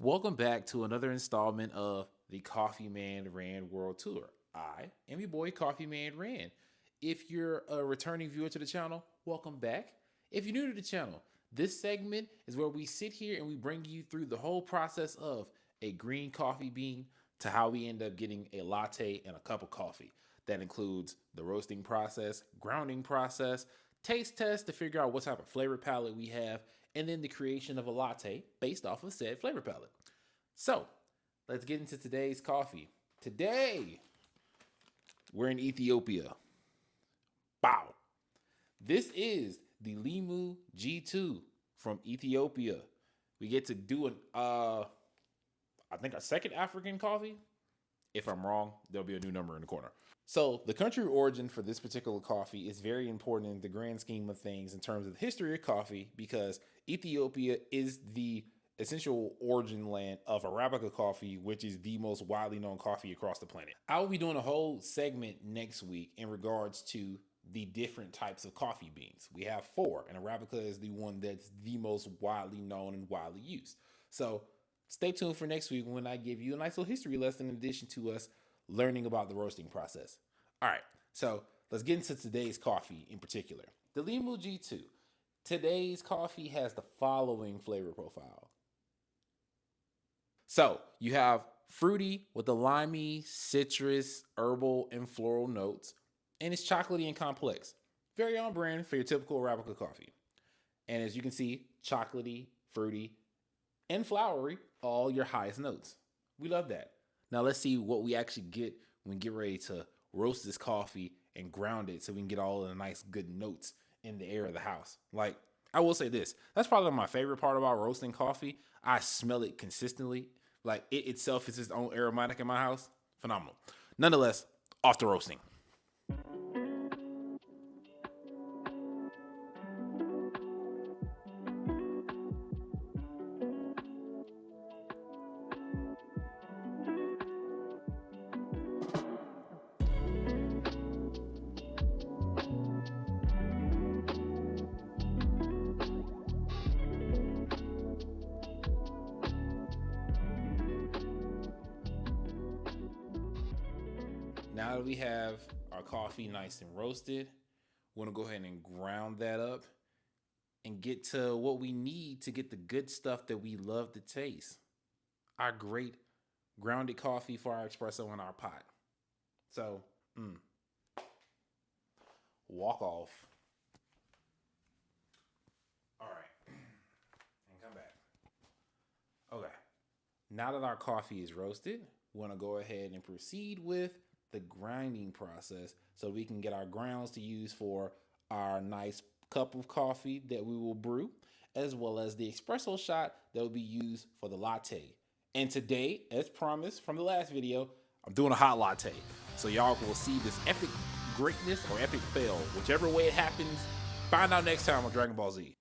Welcome back to another installment of the CoffeeMan Ran World Tour. I am your boy CoffeeMan Ran. If you're a returning viewer to the channel, welcome back. If you're new to the channel, this segment is where we sit here and we bring you through the whole process of a green coffee bean to how we end up getting a latte and a cup of coffee. That includes the roasting process, grounding process, taste test to figure out what type of flavor palette we have, and then the creation of a latte based off of said flavor palette. So let's get into today's coffee. Today, we're in Ethiopia. Wow. This is the Limu G2 from Ethiopia. We get to do I think a second African coffee. If I'm wrong, there'll be a new number in the corner. So the country of origin for this particular coffee is very important in the grand scheme of things in terms of the history of coffee, because Ethiopia is the essential origin land of Arabica coffee, which is the most widely known coffee across the planet. I will be doing a whole segment next week in regards to the different types of coffee beans. We have 4, and Arabica is the one that's the most widely known and widely used. So stay tuned for next week when I give you a nice little history lesson in addition to us learning about the roasting process. All right, so let's get into today's coffee in particular. The Limu G2. Today's coffee has the following flavor profile. So you have fruity with the limey, citrus, herbal, and floral notes, and it's chocolatey and complex. Very on brand for your typical Arabica coffee. And as you can see, chocolatey, fruity, and flowery, all your highest notes. We love that. Now let's see what we actually get when we get ready to roast this coffee and ground it so we can get all of the nice good notes in the air of the house. Like, I will say this, that's probably my favorite part about roasting coffee. I smell it consistently. Like, it itself is its own aromatic in my house. Phenomenal. Nonetheless, off to roasting. Now that we have our coffee nice and roasted, we're gonna go ahead and ground that up and get to what we need to get the good stuff that we love to taste. Our great grounded coffee for our espresso in our pot. So, walk off. All right, and come back. Okay, now that our coffee is roasted, we're gonna go ahead and proceed with the grinding process so we can get our grounds to use for our nice cup of coffee that we will brew, as well as the espresso shot that will be used for the latte. And today, as promised from the last video, I'm doing a hot latte. So y'all will see this epic greatness or epic fail, whichever way it happens. Find out next time on Dragon Ball Z.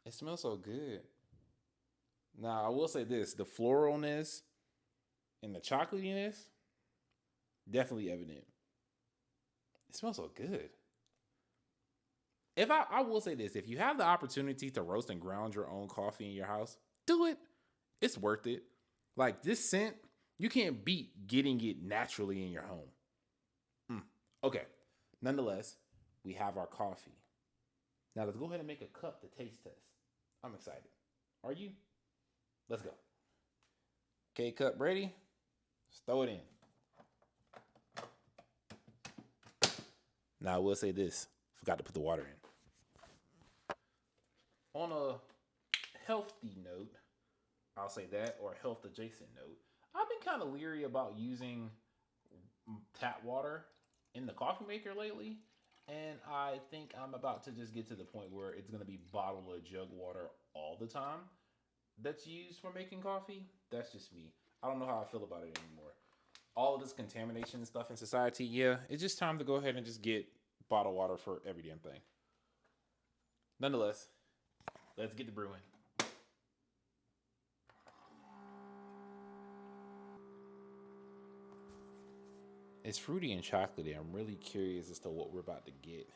It smells so good. Now, I will say this, the floralness and the chocolatiness, definitely evident. It smells so good. If I will say this, if you have the opportunity to roast and ground your own coffee in your house, do it. It's worth it. Like, this scent, you can't beat getting it naturally in your home. Okay. Nonetheless, we have our coffee. Now let's go ahead and make a cup to taste test. I'm excited. Are you? Let's go. Okay, cup ready? Let's throw it in. Now I will say this. Forgot to put the water in. On a healthy note, I'll say that, or a health adjacent note, I've been kind of leery about using tap water in the coffee maker lately. And I think I'm about to just get to the point where it's going to be bottled or jug water all the time that's used for making coffee. That's just me. I don't know how I feel about it anymore. All of this contamination and stuff in society, yeah, it's just time to go ahead and just get bottled water for every damn thing. Nonetheless, let's get the brewing. It's fruity and chocolatey. I'm really curious as to what we're about to get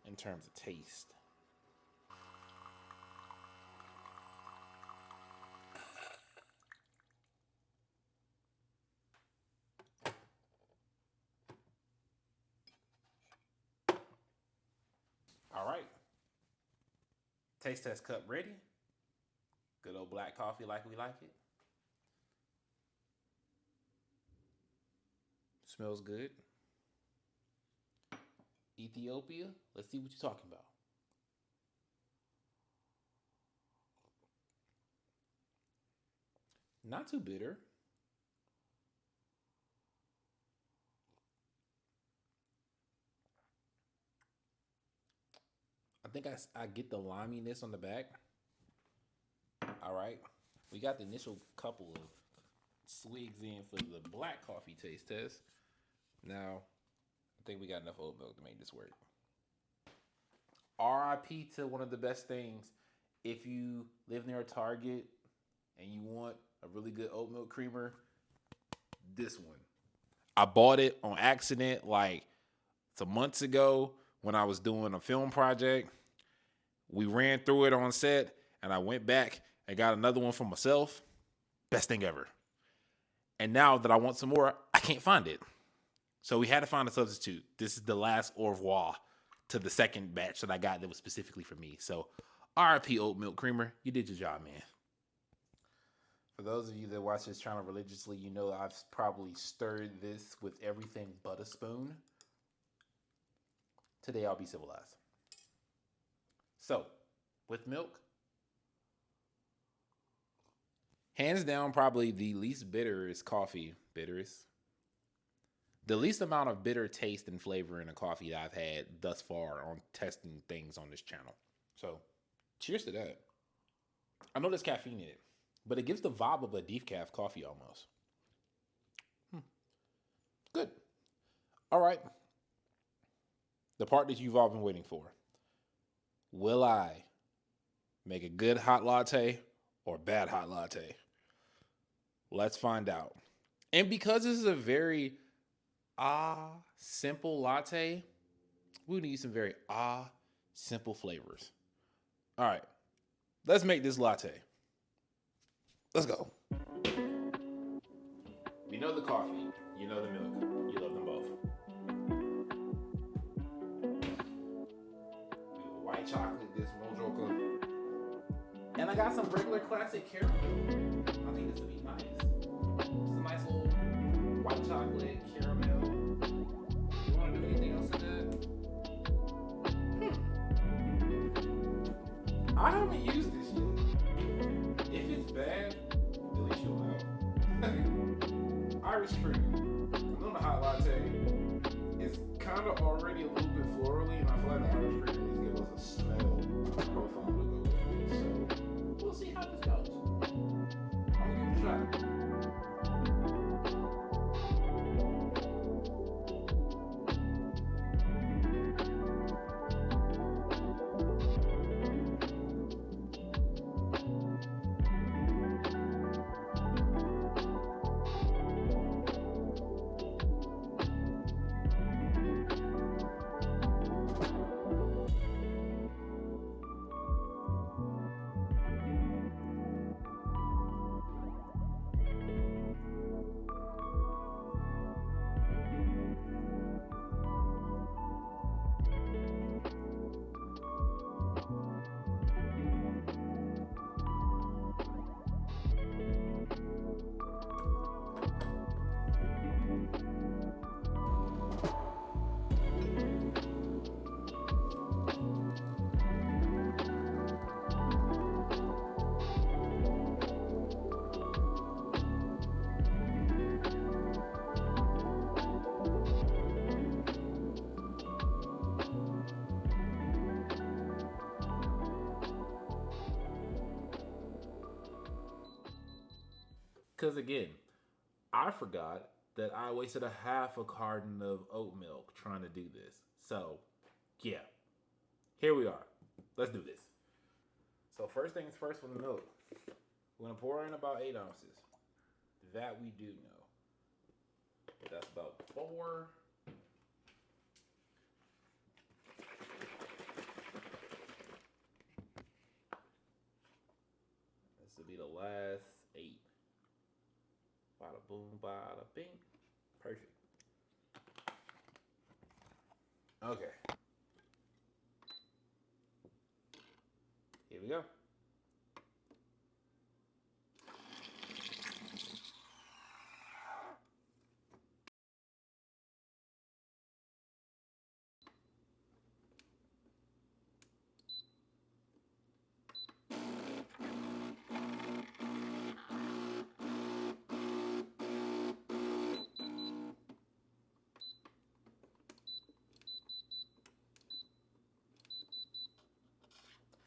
in terms of taste. All right. Taste test cup ready. Good old black coffee like we like it. Smells good. Ethiopia. Let's see what you're talking about. Not too bitter. I think I get the liminess on the back. All right. We got the initial couple of swigs in for the black coffee taste test. Now, I think we got enough oat milk to make this work. RIP to one of the best things. If you live near a Target and you want a really good oat milk creamer, this one. I bought it on accident like some months ago when I was doing a film project. We ran through it on set and I went back and got another one for myself. Best thing ever. And now that I want some more, I can't find it. So we had to find a substitute. This is the last au revoir to the second batch that I got that was specifically for me. So RIP oat milk creamer, you did your job, man. For those of you that watch this channel religiously, you know I've probably stirred this with everything but a spoon. Today I'll be civilized. So, with milk, hands down, probably the least bitter is coffee. Bitterest. The least amount of bitter taste and flavor in a coffee that I've had thus far on testing things on this channel. So, cheers to that. I know there's caffeine in it, but it gives the vibe of a decaf coffee almost. Good. All right. The part that you've all been waiting for. Will I make a good hot latte or bad hot latte? Let's find out. And because this is a very simple latte, we need some very simple flavors. All right, let's make this latte. Let's go. You know the coffee, you know the milk, you love them both. White chocolate, this mojoka. And I got some regular classic caramel. I think this would be nice. Just a nice little white chocolate, caramel. You want to do anything else in that? I haven't used this yet. If it's bad, at least you'll know. Irish cream. I'm doing a hot latte. It's kind of already a little bit florally, and I feel like the Irish cream is giving us a smell profile to go with it. So we'll see how this goes. I'm gonna give it a shot. because again, I forgot that I wasted a half a carton of oat milk trying to do this. So, yeah, here we are. Let's do this. So first things first with the milk. We're gonna pour in about 8 ounces. That we do know. That's about 4. This will be the last 8. Bada boom, bada bing. Perfect. Okay. Here we go.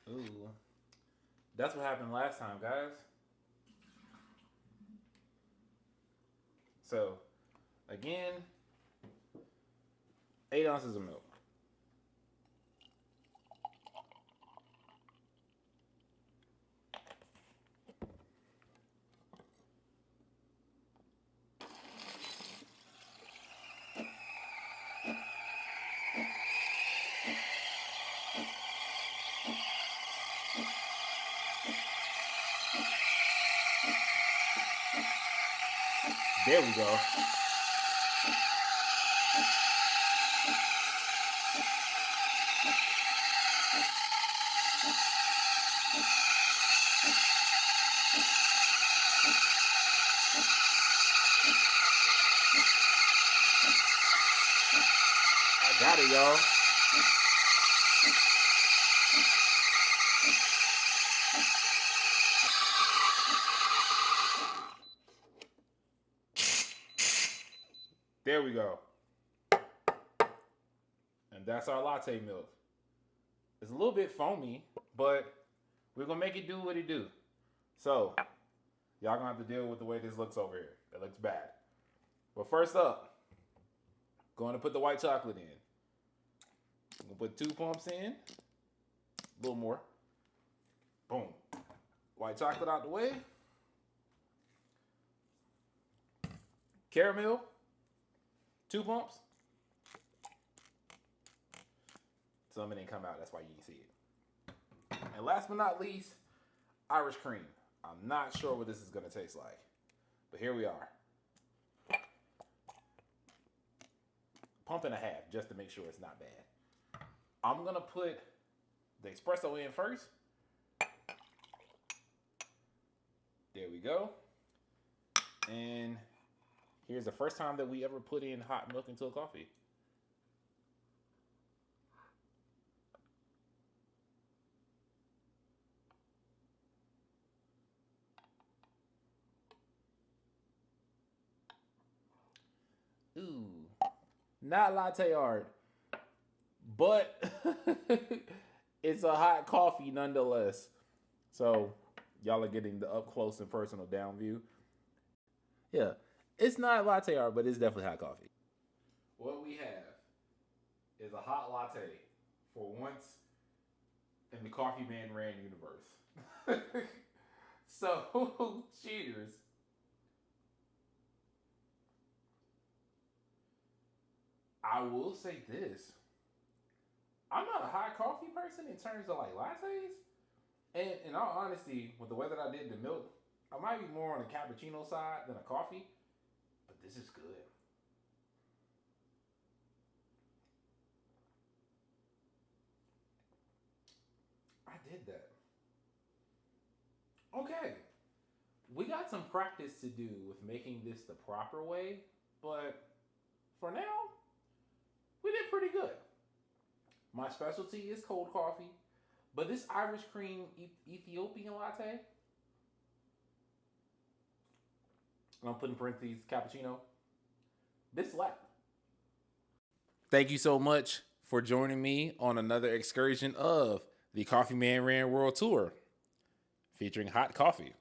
Ooh. That's what happened last time, guys. So, again, 8 ounces of milk. There we go. I got it, y'all. There we go. And that's our latte milk. It's a little bit foamy, but we're gonna make it do what it do. So, y'all gonna have to deal with the way this looks over here. It looks bad. But first up, going to put the white chocolate in. I'm gonna put 2 pumps in. A little more. Boom. White chocolate out the way. Caramel. 2 pumps. Some of it didn't come out, that's why you didn't see it. And last but not least, Irish cream. I'm not sure what this is gonna taste like, but here we are. Pump and a half, just to make sure it's not bad. I'm gonna put the espresso in first. There we go. And here's the first time that we ever put in hot milk into a coffee. Ooh, not latte art, but it's a hot coffee nonetheless. So y'all are getting the up close and personal down view. Yeah, it's not latte art, but it's definitely hot coffee. What we have is a hot latte for once in the CoffeeMan Ran universe. So, cheers. I will say this. I'm not a hot coffee person in terms of like lattes. And in all honesty, with the way that I did the milk, I might be more on the cappuccino side than a coffee. But this is good. I did that. Okay. We got some practice to do with making this the proper way. But for now, we did pretty good. My specialty is cold coffee, but this Irish cream Ethiopian latte, I'm putting in parentheses cappuccino, this slap. Thank you so much for joining me on another excursion of the CoffeeMan Ran World Tour featuring hot coffee.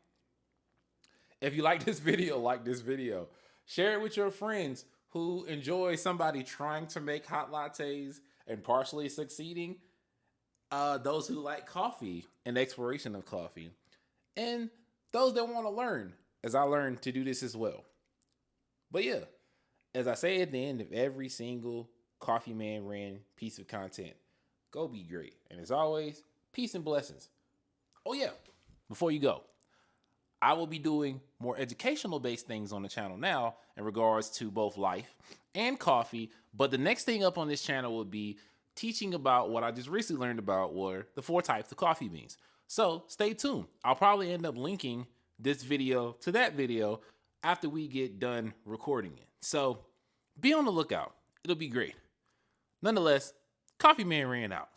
If you like this video, like this video. Share it with your friends who enjoy somebody trying to make hot lattes and partially succeeding. Those who like coffee and the exploration of coffee. And those that want to learn, as I learned to do this as well. But yeah, as I say at the end of every single CoffeeMan Ran piece of content, go be great. And as always, peace and blessings. Oh yeah, before you go, I will be doing more educational based things on the channel now in regards to both life and coffee. But the next thing up on this channel will be teaching about what I just recently learned about were the 4 types of coffee beans. So stay tuned. I'll probably end up linking this video to that video after we get done recording it. So be on the lookout. It'll be great. Nonetheless, CoffeeMan Ran out.